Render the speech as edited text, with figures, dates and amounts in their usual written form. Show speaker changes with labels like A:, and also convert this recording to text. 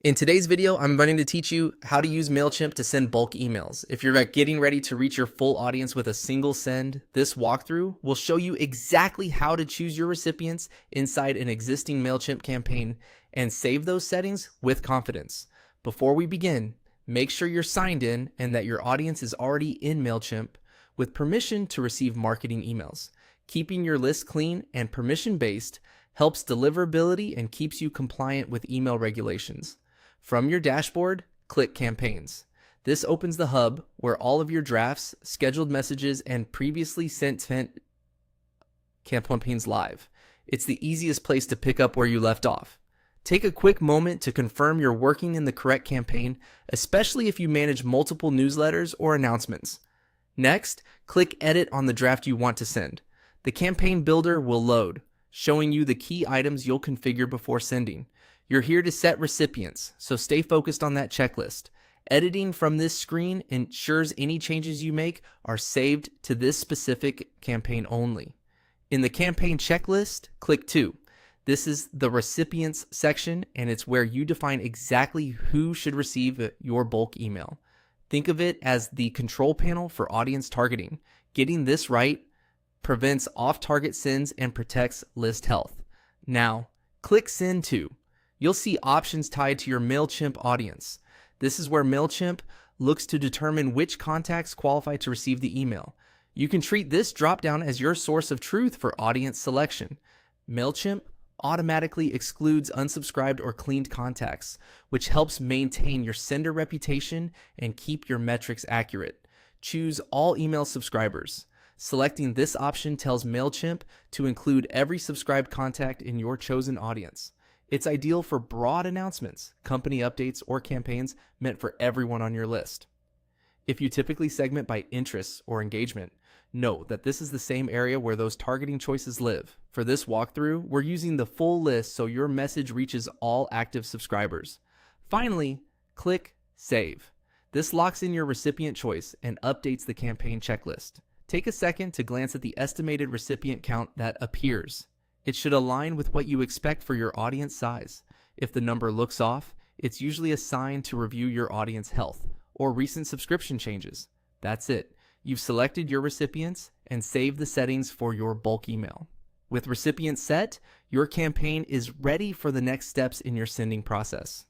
A: In today's video, I'm going to teach you how to use Mailchimp to send bulk emails. If you're getting ready to reach your full audience with a single send, this walkthrough will show you exactly how to choose your recipients inside an existing Mailchimp campaign and save those settings with confidence. Before we begin, make sure you're signed in and that your audience is already in Mailchimp with permission to receive marketing emails. Keeping your list clean and permission-based helps deliverability and keeps you compliant with email regulations. From your dashboard, click Campaigns. This opens the hub where all of your drafts, scheduled messages, and previously sent campaigns live. It's the easiest place to pick up where you left off. Take a quick moment to confirm you're working in the correct campaign, especially if you manage multiple newsletters or announcements. Next, click Edit on the draft you want to send. The campaign builder will load, showing you the key items you'll configure before sending. You're here to set recipients, so stay focused on that checklist. Editing from this screen ensures any changes you make are saved to this specific campaign only. In the campaign checklist, click 2. This is the recipients section, and it's where you define exactly who should receive your bulk email. Think of it as the control panel for audience targeting. Getting this right prevents off-target sends and protects list health. Now, click Send To. You'll see options tied to your Mailchimp audience. This is where Mailchimp looks to determine which contacts qualify to receive the email. You can treat this dropdown as your source of truth for audience selection. Mailchimp automatically excludes unsubscribed or cleaned contacts, which helps maintain your sender reputation and keep your metrics accurate. Choose all email subscribers. Selecting this option tells Mailchimp to include every subscribed contact in your chosen audience. It's ideal for broad announcements, company updates, or campaigns meant for everyone on your list. If you typically segment by interests or engagement, know that this is the same area where those targeting choices live. For this walkthrough, we're using the full list so your message reaches all active subscribers. Finally, click Save. This locks in your recipient choice and updates the campaign checklist. Take a second to glance at the estimated recipient count that appears. It should align with what you expect for your audience size. If the number looks off, it's usually a sign to review your audience health or recent subscription changes. That's it. You've selected your recipients and saved the settings for your bulk email. With recipients set, your campaign is ready for the next steps in your sending process.